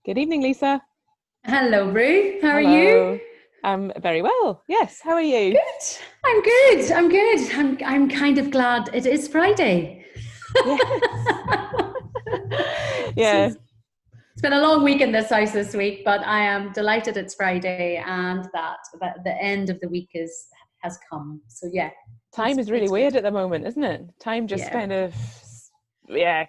Good evening, Lisa. Hello, Ruth. How are you? Hello. I'm very well. Yes. How are you? Good. I'm good. I'm good. I'm kind of glad it is Friday. Yes. So Yeah. it's been a long week in this house this week, but I am delighted it's Friday and that the end of the week has come. So yeah, Time is really it's good. weird at the moment, isn't it? Time just Yeah. kind of,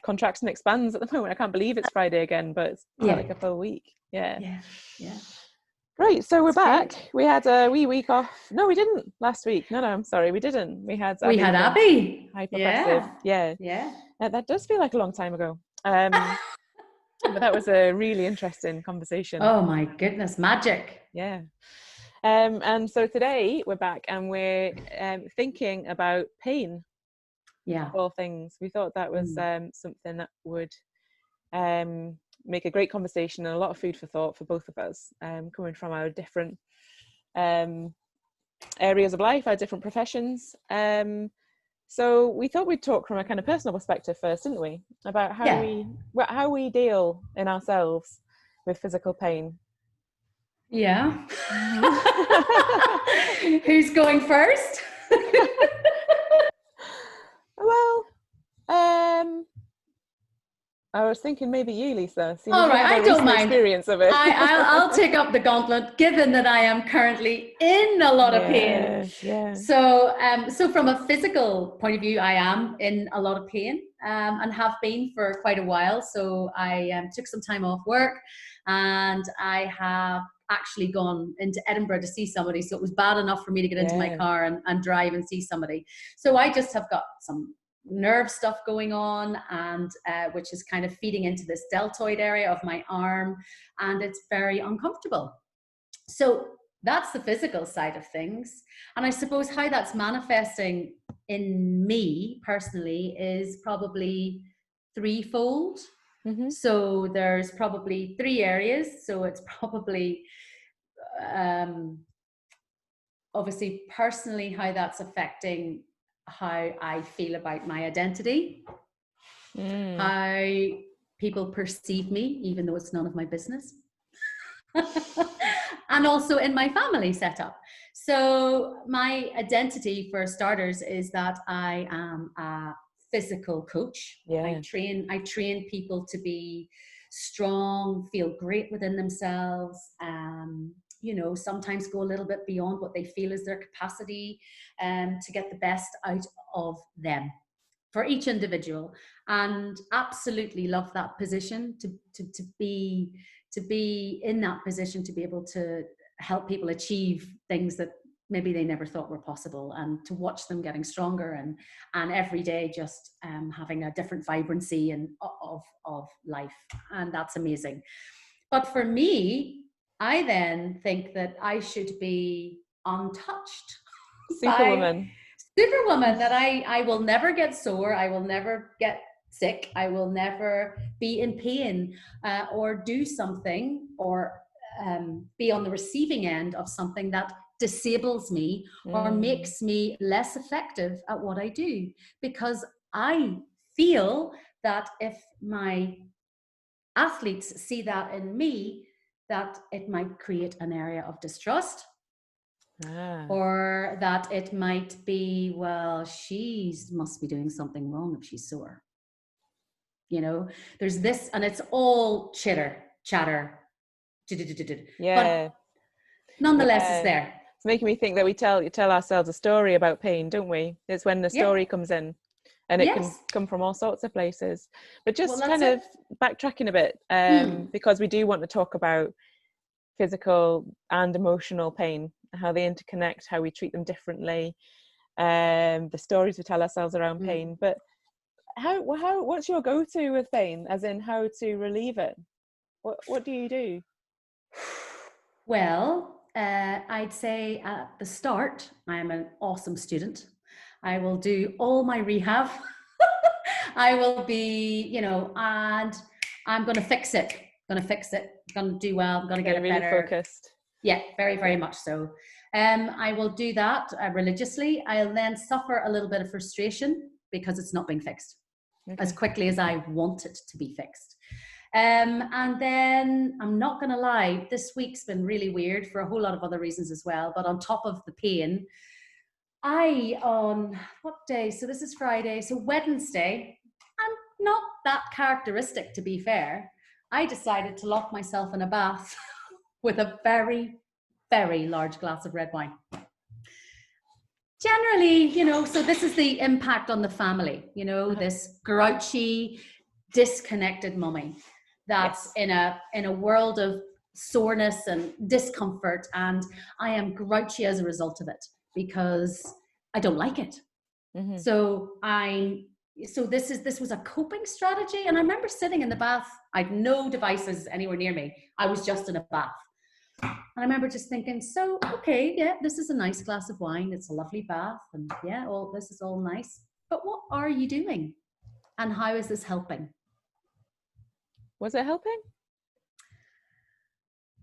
contracts and expands at the moment. I can't believe it's Friday again, but it's felt Yeah. like a full week. Yeah. Yeah. Yeah. Great. So we're It's great. back. We had a wee week off. No, we didn't last week. No, I'm sorry. We didn't. We had We Abby had from Abby. Hyperpressive. Yeah. Yeah. Yeah. That does feel like a long time ago. But that was a really interesting conversation. Oh my goodness, magic. Yeah. And so today we're back and we're thinking about pain, of Yeah. all things. We thought that was Mm. something that would make a great conversation and a lot of food for thought for both of us, coming from our different um, areas of life, our different professions. So we thought we'd talk from a kind of personal perspective first, didn't we? About Yeah. how we deal in ourselves with physical pain. Yeah. Mhm. Who's going first? Well, um, I was thinking maybe you, Lisa, seeing as All you right, have a I don't recent mind. experience of it. I'll take up the gauntlet, given that I am currently in a lot of pain. Yeah, yeah, So from a physical point of view, I am in a lot of pain, and have been for quite a while. So I took some time off work, and I have actually gone into Edinburgh to see somebody. So it was bad enough for me to get into my yeah. car and drive and see somebody. So I just have got some nerve stuff going on, and which is kind of feeding into this deltoid area of my arm, and it's very uncomfortable. So that's the physical side of things. And I suppose how that's manifesting in me personally is probably threefold. Mm-hmm. So there's probably three areas. So it's probably um, obviously personally how that's affecting how I feel about my identity, Mm. how people perceive me, even though it's none of my business, and also in my family setup. So my identity, for starters, is that I am a physical coach. Yeah. I train people to be strong, feel great within themselves, sometimes go a little bit beyond what they feel is their capacity, to get the best out of them for each individual, and absolutely love that position to be in that position, to be able to help people achieve things that maybe they never thought were possible, and to watch them getting stronger, and every day just having a different vibrancy and of life, and that's amazing. But for me, I then think that I should be untouched by Superwoman. superwoman, that I will never get sore, I will never get sick, I will never be in pain, or do something, or be on the receiving end of something that disables me or Mm. makes me less effective at what I do, because I feel that if my athletes see that in me, that it might create an area of distrust, Ah. or that it might be, well, she must be doing something wrong if she's sore. There's this, and it's all chatter, but Yeah. nonetheless, it's Yeah. there. It's making me think that we tell ourselves a story about pain, don't we? It's when the Yep. story comes in, and it can Yes. come from all sorts of places. But Well, just that's kind it. of backtracking a bit, Mm. because we do want to talk about physical and emotional pain, how they interconnect, how we treat them differently, the stories we tell ourselves around Mm. pain. But what's your go-to with pain, as in how to relieve it? What do you do? Well, I'd say at the start, I am an awesome student. I will do all my rehab. I will be, and I'm going to fix it. Going to fix it. Going to do well. I'm going to get Okay, it really better. focused. Yeah, very, very Yeah. much so. I will do that religiously. I'll then suffer a little bit of frustration because it's not being fixed as Okay. quickly as I want it to be fixed. And then I'm not going to lie, this week's been really weird for a whole lot of other reasons as well. But on top of the pain, on what day? So this is Friday. So Wednesday, I'm not that characteristic, to be fair. I decided to lock myself in a bath with a very, very large glass of red wine. Generally, so this is the impact on the family, this grouchy, disconnected mummy that's in a world of soreness and discomfort, and I am grouchy as a result of it because I don't like it. Mm-hmm. So this was a coping strategy, and I remember sitting in the bath. I had no devices anywhere near me. I was just in a bath. And I remember just thinking, so, okay, yeah, this is a nice glass of wine. It's a lovely bath. And yeah, this is all nice. But what are you doing? And how is this helping? Was it helping?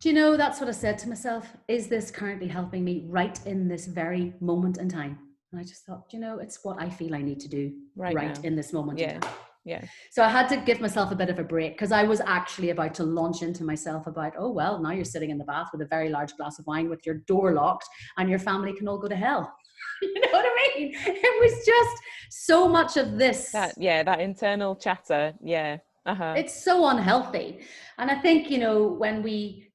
Do you know, that's what I said to myself. Is this currently helping me right in this very moment in time? And I just thought, it's what I feel I need to do right in this moment in time. Yeah. So I had to give myself a bit of a break because I was actually about to launch into myself about, oh, well, now you're sitting in the bath with a very large glass of wine with your door locked and your family can all go to hell. You know what I mean? It was just so much of this. That internal chatter. Yeah. Uh-huh. It's so unhealthy. And I think, when we,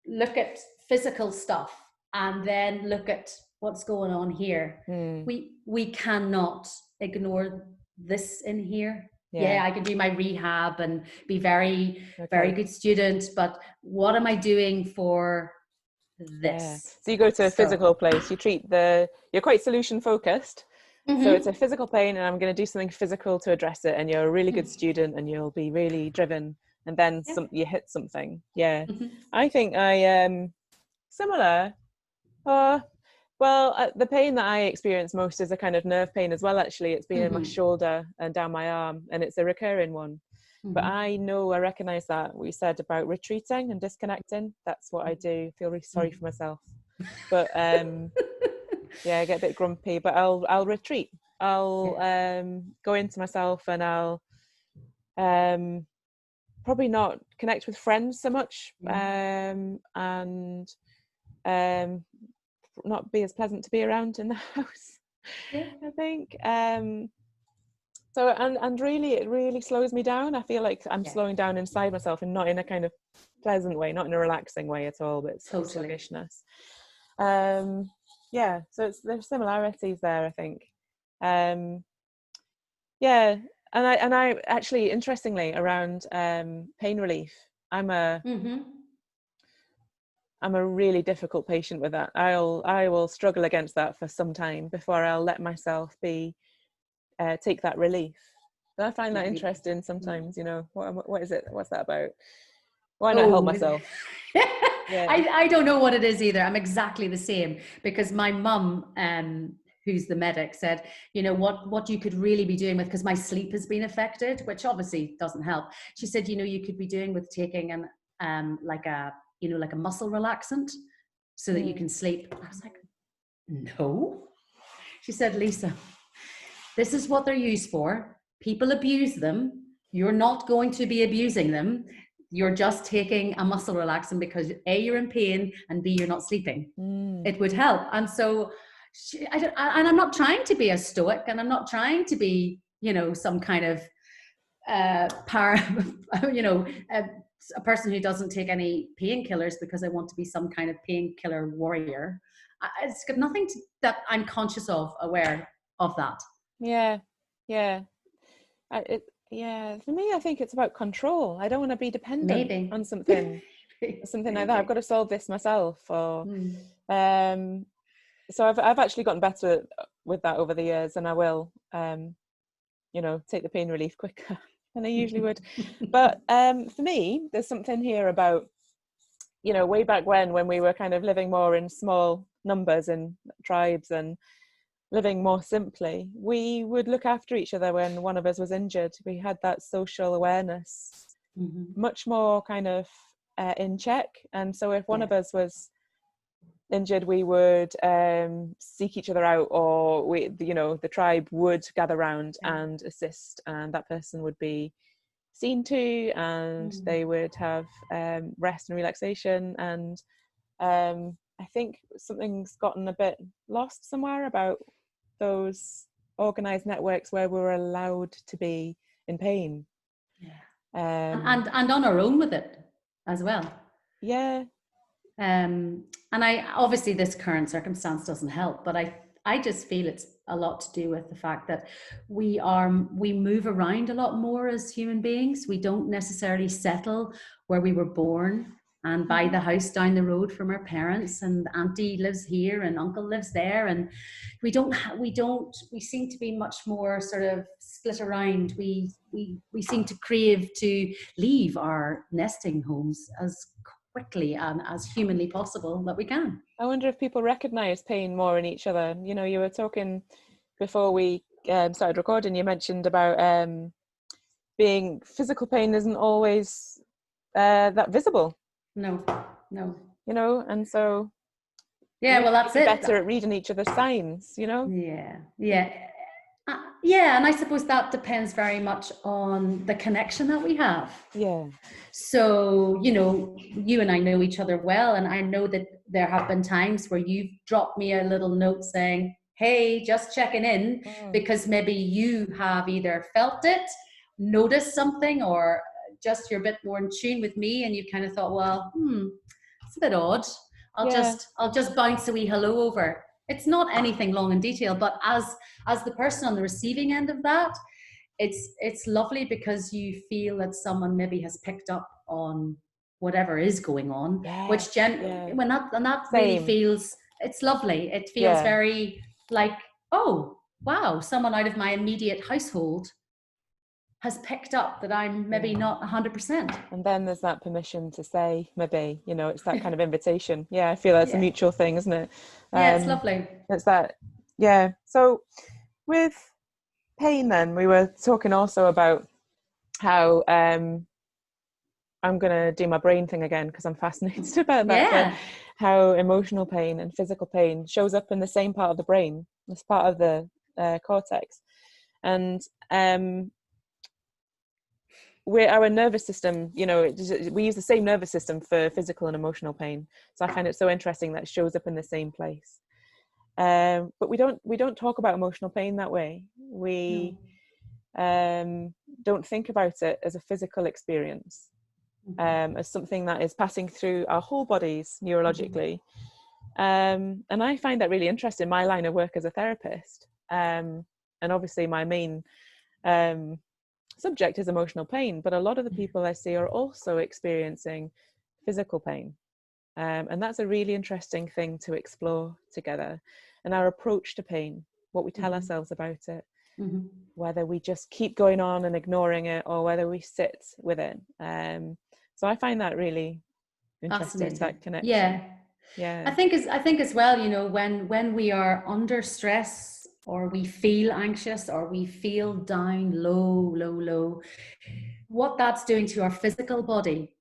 look at physical stuff and then look at what's going on here, we cannot ignore this in here. Yeah, I can do my rehab and be very good student, but what am I doing for this? So you go to a physical place, you're quite solution focused. Mm-hmm. So it's a physical pain and I'm going to do something physical to address it, and you're a really good student and you'll be really driven, and then you hit something. I think I am similar. Well, the pain that I experience most is a kind of nerve pain as well, actually. It's been in my shoulder and down my arm, and it's a recurring one. But I recognize that what you said about retreating and disconnecting. That's what I do. I feel really sorry for myself. But I get a bit grumpy, but I'll retreat. I'll go into myself, and I'll probably not connect with friends so much, and not be as pleasant to be around in the house. I think so, and really it really slows me down. I feel like I'm slowing down inside myself, and not in a kind of pleasant way, not in a relaxing way at all, but it's sluggishness. So there's similarities there, I think. And I actually, interestingly, around pain relief, I'm a really difficult patient with that. I will struggle against that for some time before I'll let myself take that relief. But I find that interesting sometimes. What is it? What's that about? Why not help myself? I don't know what it is either. I'm exactly the same, because my mum, who's the medic, said, what you could really be doing with, because my sleep has been affected, which obviously doesn't help. She said, you could be doing with taking like a muscle relaxant so that you can sleep. I was like, no. She said, Lisa, this is what they're used for. People abuse them. You're not going to be abusing them. You're just taking a muscle relaxant because A, you're in pain, and B, you're not sleeping. It would help. And so and I'm not trying to be a stoic, and I'm not trying to be, some kind of a person who doesn't take any painkillers because I want to be some kind of painkiller warrior. It's got nothing that I'm conscious of, aware of that. Yeah. For me, I think it's about control. I don't want to be dependent on something like that. I've got to solve this myself. Or so I've actually gotten better with that over the years, and I will take the pain relief quicker than I usually would. But for me, there's something here about way back when we were kind of living more in small numbers and tribes and living more simply, we would look after each other when one of us was injured. We had that social awareness much more kind of in check. And so if one of us was injured, we would seek each other out, or the tribe would gather around and assist, and that person would be seen to, and they would have rest and relaxation. And I think something's gotten a bit lost somewhere about those organized networks where we're allowed to be in pain. And on our own with it as well. Yeah. And I obviously this current circumstance doesn't help, but I just feel it's a lot to do with the fact that we move around a lot more as human beings. We don't necessarily settle where we were born and buy the house down the road from our parents, and auntie lives here and uncle lives there, and we seem to be much more sort of split around. We seem to crave to leave our nesting homes as quickly and as humanly possible that we can. I wonder if people recognize pain more in each other. You know, you were talking before we started recording, you mentioned about being physical pain isn't always that visible. No. You know, and so yeah, well, that's it. Better at reading each other's signs, you know. Yeah, and I suppose that depends very much on the connection that we have. Yeah. So, you know, you and I know each other well, and I know that there have been times where you've dropped me a little note saying, hey, just checking in, because maybe you have either felt it, noticed something, or just you're a bit more in tune with me, and you kind of thought, well, it's a bit odd. I'll just bounce a wee hello over. It's not anything long and detailed, but as the person on the receiving end of that, it's lovely because you feel that someone maybe has picked up on whatever is going on, which when that really feels, it's lovely. It feels very like, oh wow, someone out of my immediate household has picked up that I'm maybe not 100%. And then there's that permission to say, maybe, you know, it's that kind of invitation. Yeah, I feel that's a mutual thing, isn't it? Yeah, it's lovely. It's that, yeah. So with pain then, we were talking also about how I'm going to do my brain thing again because I'm fascinated about that. Yeah. But how emotional pain and physical pain shows up in the same part of the brain. It's part of the cortex. And our nervous system, you know, we use the same nervous system for physical and emotional pain. So I find it so interesting that it shows up in the same place. But we don't talk about emotional pain that way. We don't think about it as a physical experience, as something that is passing through our whole bodies neurologically. And I find that really interesting. My line of work as a therapist, and obviously my main subject is emotional pain, but a lot of the people I see are also experiencing physical pain. And that's a really interesting thing to explore together. And our approach to pain, what we tell ourselves about it, whether we just keep going on and ignoring it or whether we sit with it. So I find that really interesting, that connection. Yeah. I think as well, you know, when we are under stress or we feel anxious or we feel down low, what that's doing to our physical body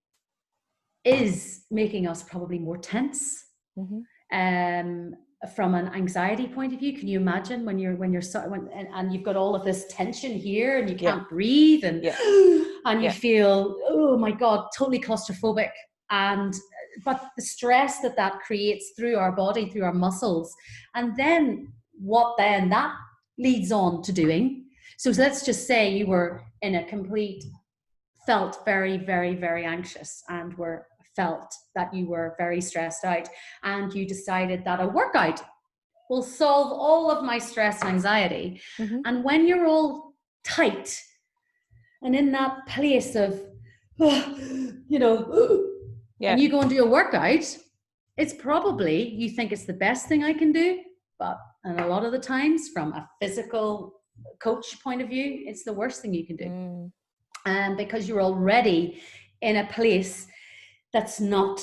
is making us probably more tense. From an anxiety point of view, can you imagine when you've got all of this tension here and you can't breathe and you feel, oh my God, totally claustrophobic, but the stress that creates through our body, through our muscles, and then what then that leads on to doing. So let's just say you were in a felt very, very, very anxious and felt that you were very stressed out, and you decided that a workout will solve all of my stress and anxiety. And when you're all tight and in that place of, you know, and you go and do a workout, it's probably, you think it's the best thing I can do, and a lot of the times from a physical coach point of view, it's the worst thing you can do. Because you're already in a place that's not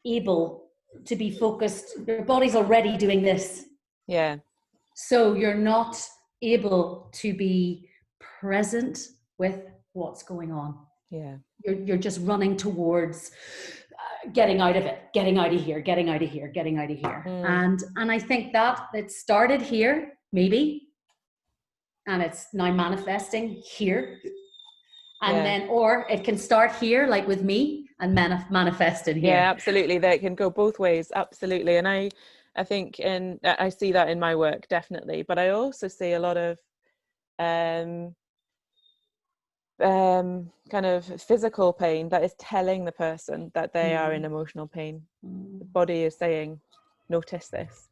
able to be focused. Your body's already doing this. Yeah. So you're not able to be present with what's going on. Yeah. You're just running towards getting out of it, getting out of here. And I think that it started here, maybe, and it's now manifesting here. And then, or it can start here, like with me, and manifest in here. Yeah, absolutely. They can go both ways. Absolutely. And I think, and I see that in my work, definitely. But I also see a lot of kind of physical pain that is telling the person that they are in emotional pain. The body is saying, notice this.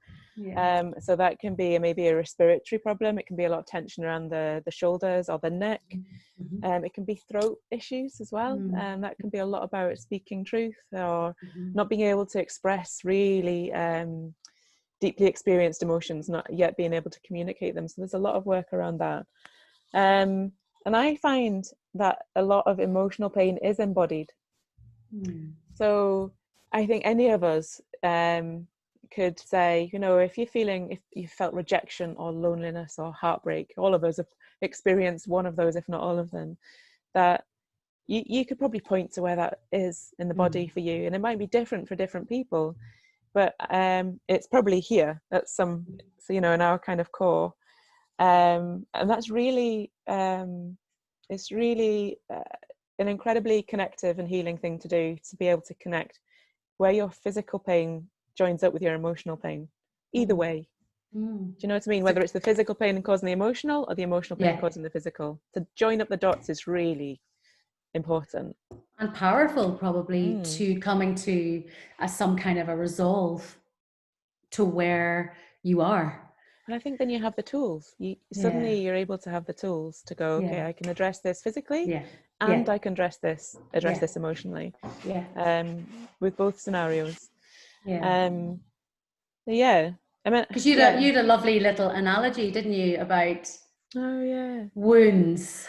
So that can be maybe a respiratory problem. It can be a lot of tension around the shoulders or the neck. It can be throat issues as well. That can be a lot about speaking truth or not being able to express really deeply experienced emotions, not yet being able to communicate them. So there's a lot of work around that. And I find that a lot of emotional pain is embodied. So I think any of us could say, you know, if you felt rejection or loneliness or heartbreak, all of us have experienced one of those, if not all of them, that you could probably point to where that is in the body for you. And it might be different for different people, but it's probably here at some, so, you know, in our kind of core. And that's really, it's really an incredibly connective and healing thing to do, to be able to connect where your physical pain joins up with your emotional pain, either way. Do you know what I mean? Whether it's the physical pain causing the emotional or the emotional pain causing the physical, to join up the dots is really important. And powerful, probably, to coming to some kind of a resolve to where you are. And I think then you have the tools. Suddenly you're able to have the tools to go, okay, I can address this physically, and I can address this emotionally. With both scenarios. I mean, because you had a lovely little analogy, didn't you, about wounds,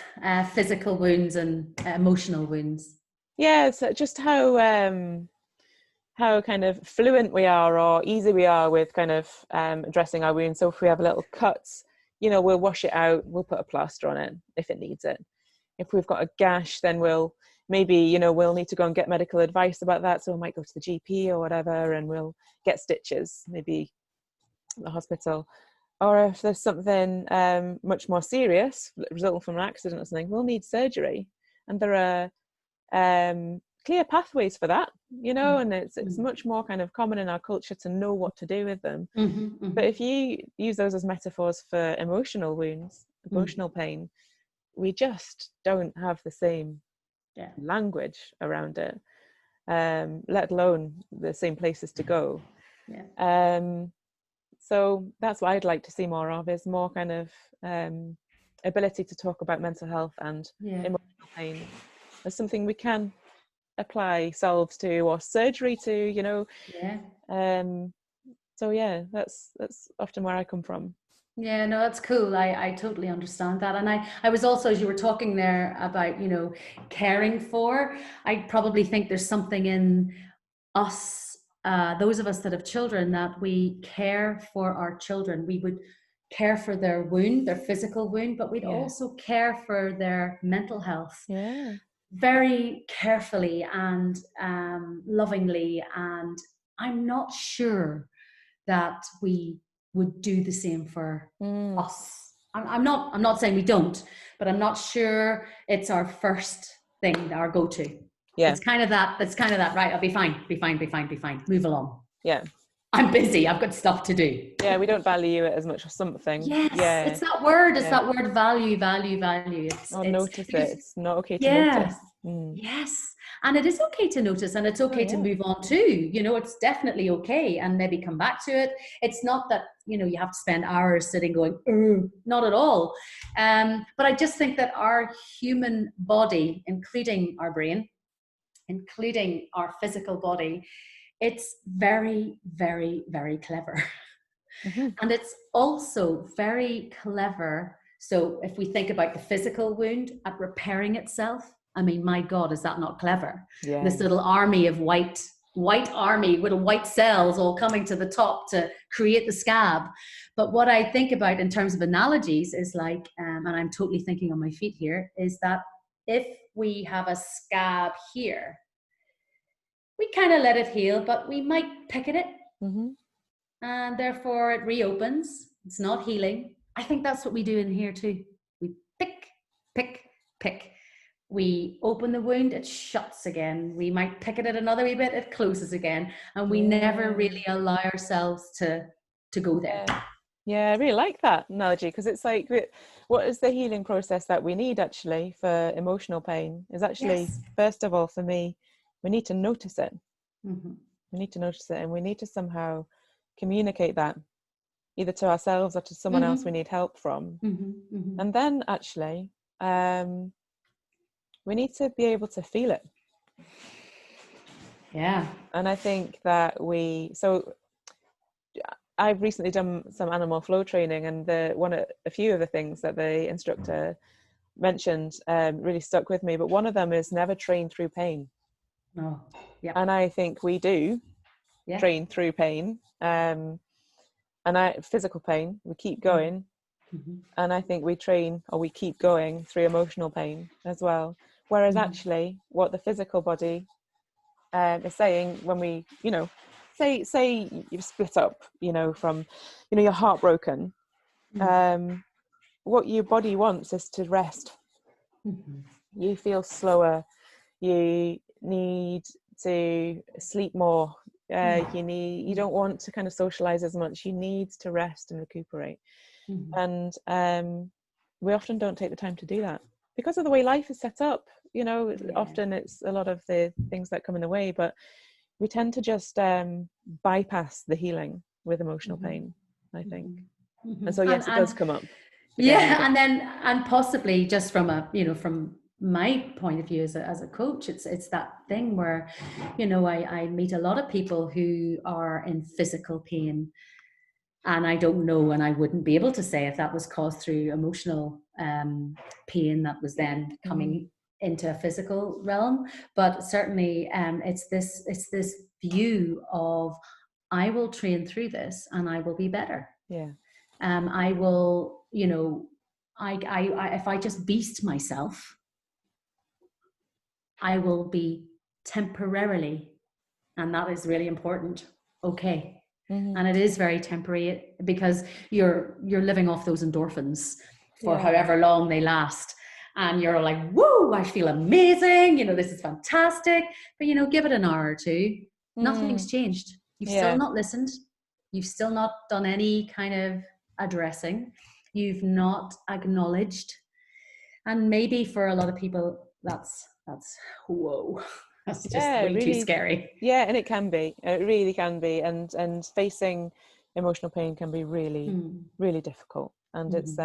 physical wounds and emotional wounds. Yeah, so just how kind of fluent we are or easy we are with kind of addressing our wounds. So if we have little cuts, you know, we'll wash it out, we'll put a plaster on it if it needs it. If we've got a gash, then we'll need to go and get medical advice about that. So we might go to the GP or whatever, and we'll get stitches, maybe at the hospital. Or if there's something much more serious resulting from an accident or something, we'll need surgery. And there are clear pathways for that, you know, and it's much more kind of common in our culture to know what to do with them. But if you use those as metaphors for emotional wounds, emotional pain, we just don't have the same language around it, let alone the same places to go. So that's what I'd like to see more of, is more kind of ability to talk about mental health and emotional pain as something we can apply salves to or surgery to, you know. So that's often where I come from. Yeah, no, that's cool. I totally understand that. And I was also, as you were talking there about, you know, caring for, I probably think there's something in us, those of us that have children, that we care for our children. We would care for their wound, their physical wound, but we'd also care for their mental health. Very carefully and lovingly. And I'm not sure that we would do the same for us. I'm not saying we don't, but I'm not sure it's our first thing, our go-to. It's kind of that, right, I'll be fine, move along. I'm busy, I've got stuff to do. We don't value it as much as something. It's that word, it's that word, value. Notice it. It's not okay to notice. Yes. And it is okay to notice, and it's okay to move on too. You know, it's definitely okay, and maybe come back to it. It's not that, you know, you have to spend hours sitting going, not at all. But I just think that our human body, including our brain, including our physical body, it's very, very, very clever. And it's also very clever. So if we think about the physical wound at repairing itself, I mean, my God, is that not clever? This little army of white army with white cells all coming to the top to create the scab. But what I think about in terms of analogies is like, and I'm totally thinking on my feet here, is that if we have a scab here, we kind of let it heal, but we might pick at it. And therefore it reopens. It's not healing. I think that's what we do in here too. We pick. we open the wound, it shuts again. We might pick it at another wee bit, it closes again. And we never really allow ourselves to go there. Yeah, I really like that analogy, because it's like, what is the healing process that we need actually for emotional pain? Is actually, first of all, for me, we need to notice it. We need to notice it, and we need to somehow communicate that either to ourselves or to someone else we need help from. And then actually, we need to be able to feel it. Yeah. And I think that I've recently done some animal flow training, and a few of the things that the instructor mentioned really stuck with me. But one of them is never train through pain. Oh, yeah. And I think we do train through pain, physical pain. We keep going, and I think we keep going through emotional pain as well. Whereas actually, what the physical body is saying when we, say you've split up, from, you're heartbroken, what your body wants is to rest. You feel slower, you need to sleep more, you don't want to kind of socialize as much, you need to rest and recuperate. And we often don't take the time to do that because of the way life is set up. Often it's a lot of the things that come in the way, but we tend to just bypass the healing with emotional pain, I think. And so yes, it does come up again. And possibly just from my point of view as a coach, it's that thing where I meet a lot of people who are in physical pain, and I don't know, and I wouldn't be able to say if that was caused through emotional pain that was then coming into a physical realm. But certainly it's this view of, I will train through this and I will be better. I will, if I just beast myself, I will be temporarily, and that is really important, okay. And it is very temporary, because you're living off those endorphins for however long they last, and you're like, woo, I feel amazing, this is fantastic. But give it an hour or two, nothing's changed. You've still not listened. You've still not done any kind of addressing. You've not acknowledged. And maybe for a lot of people, that's whoa. That's just way really, too scary. Yeah, and it can be. It really can be. And facing emotional pain can be really, really difficult. And it's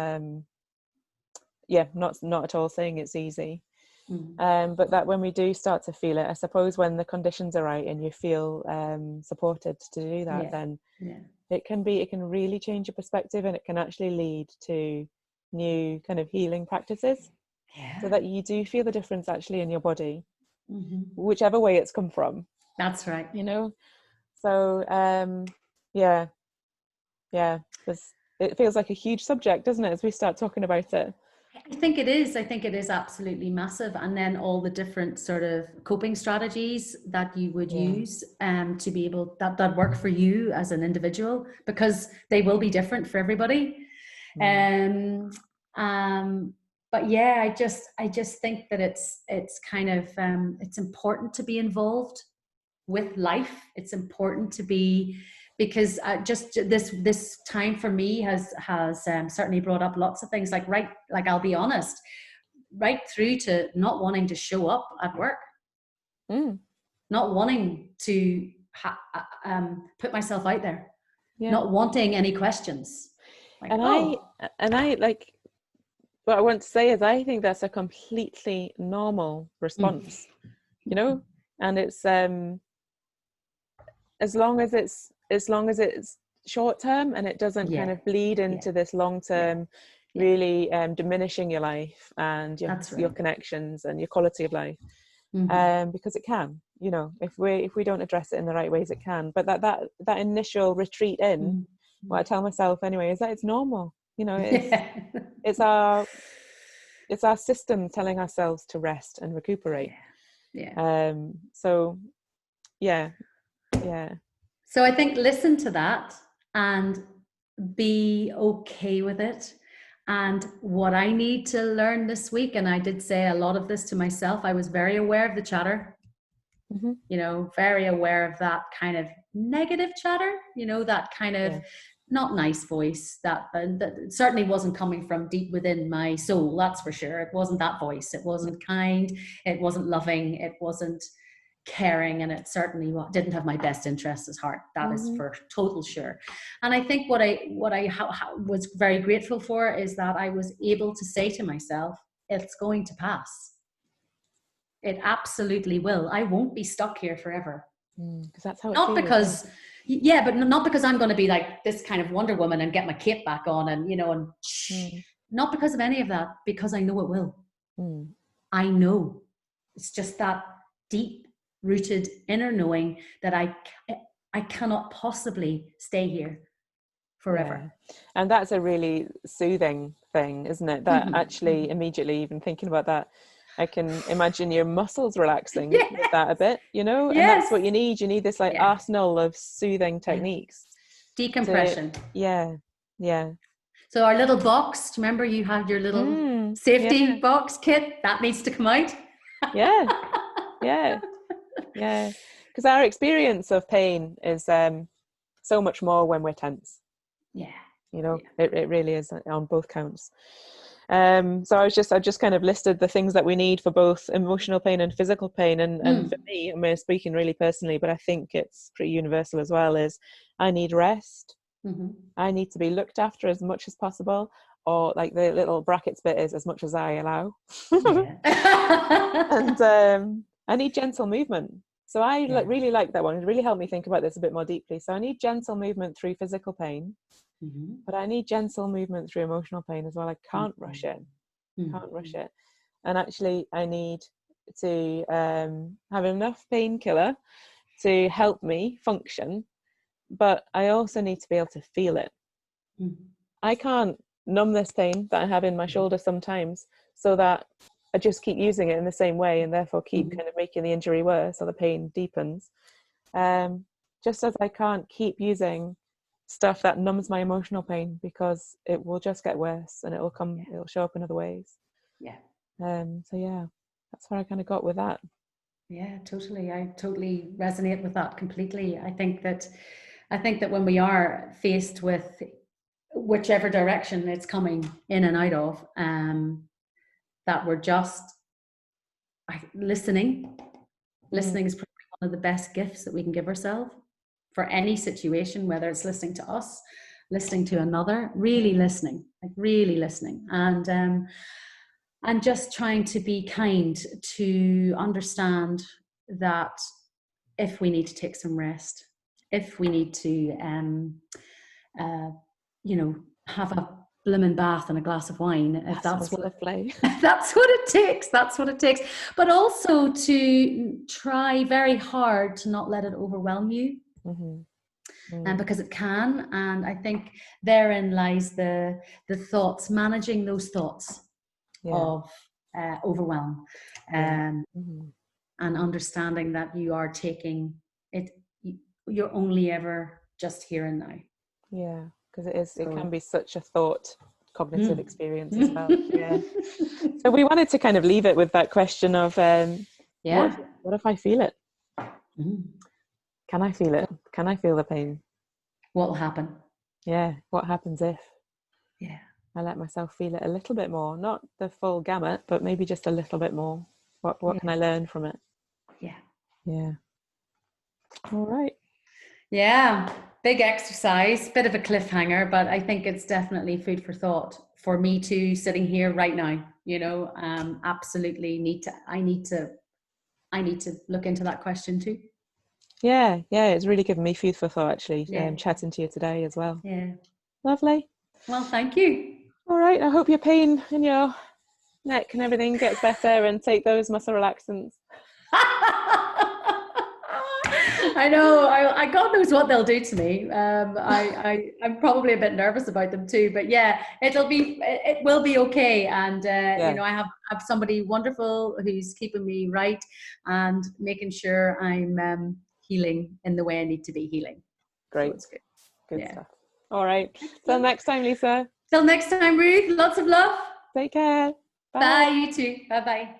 not at all saying it's easy. But that when we do start to feel it, I suppose when the conditions are right and you feel supported to do that, then it can really change your perspective, and it can actually lead to new kind of healing practices, so that you do feel the difference actually in your body, whichever way it's come from. That's right. So it feels like a huge subject, doesn't it, as we start talking about it? I think it is absolutely massive. And then all the different sort of coping strategies that you would use to be able that work for you as an individual, because they will be different for everybody. But yeah, I just think that it's kind of it's important to be involved with life. It's important to be, because just this time for me has certainly brought up lots of things, like I'll be honest, right through to not wanting to show up at work, not wanting to put myself out there, not wanting any questions. I like, what I want to say is, I think that's a completely normal response, and it's as long as it's short term and it doesn't kind of bleed into this long term, really diminishing your life and your connections and your quality of life, because it can, if we don't address it in the right ways, it can. But that initial retreat in, what I tell myself anyway, is that it's normal. It's our system telling ourselves to rest and recuperate. So I think listen to that and be okay with it, And what I need to learn this week, and I did say a lot of this to myself, I was very aware of the chatter, Mm-hmm. you know, very aware of that kind of negative chatter, you know, that kind of not nice voice that certainly wasn't coming from deep within my soul. That's for sure. It wasn't that voice. It wasn't kind. It wasn't loving. It wasn't caring, and it certainly didn't have my best interests at heart. That is Mm-hmm. for total sure. And I think what I was very grateful for is that I was able to say to myself, it's going to pass. It absolutely will. I won't be stuck here forever. Because that's how it Not feels. because, yeah, but not because I'm going to be like this kind of Wonder Woman and get my cape back on and, you know, and not because of any of that, because I know it will. I know. It's just that deep rooted inner knowing that I cannot possibly stay here forever. Yeah. And that's a really soothing thing, isn't it? That actually immediately, even thinking about that, I can imagine your muscles relaxing with that a bit, you know? And that's what you need. You need this like arsenal of soothing techniques. Decompression. Yeah. So our little box, remember you had your little safety box kit, that needs to come out. Yeah. Because our experience of pain is so much more when we're tense. Yeah. You know, it really is on both counts. So I just kind of listed the things that we need for both emotional pain and physical pain. And for me, I mean, speaking really personally, but I think it's pretty universal as well, is I need rest. I need to be looked after as much as possible, or like the little brackets bit is as much as I allow. And I need gentle movement. So I really like that one. It really helped me think about this a bit more deeply. So I need gentle movement through physical pain, but I need gentle movement through emotional pain as well. I can't rush it. And actually I need to have enough painkiller to help me function, but I also need to be able to feel it. I can't numb this pain that I have in my shoulder sometimes, so that I just keep using it in the same way and therefore keep kind of making the injury worse or the pain deepens. Just as I can't keep using stuff that numbs my emotional pain, because it will just get worse and it'll show up in other ways. So yeah, that's where I kind of got with that. Yeah, totally. I totally resonate with that completely. I think that when we are faced with whichever direction it's coming in and out of, that we're just listening. Listening is probably one of the best gifts that we can give ourselves for any situation, whether it's listening to us, listening to another, really listening, and just trying to be kind, to understand that if we need to take some rest, if we need to have a blooming bath and a glass of wine, if that's what lovely. That's what it takes. But also to try very hard to not let it overwhelm you. And because it can, and I think therein lies the thoughts, managing those thoughts of overwhelm, and understanding that you are taking it, you're only ever just here and now. Because it can be such a thought cognitive experience as well. So we wanted to kind of leave it with that question of what if I feel it? Can I feel it? Can I feel the pain? What will happen? What happens if I let myself feel it a little bit more? Not the full gamut, but maybe just a little bit more. What can I learn from it? All right. Big exercise, bit of a cliffhanger, but I think it's definitely food for thought for me too, sitting here right now. You know, absolutely I need to look into that question too. It's really given me food for thought, actually, chatting to you today as well. Lovely. Well, thank you. All right, I hope your pain in your neck and everything gets better, and take those muscle relaxants. I know. I God knows what they'll do to me. I'm probably a bit nervous about them too. But it will be okay. And I have somebody wonderful who's keeping me right and making sure I'm healing in the way I need to be healing. Great. So it's good. Good stuff. All right. Till next time, Lisa. Till next time, Ruth. Lots of love. Take care. Bye, you too. Bye-bye.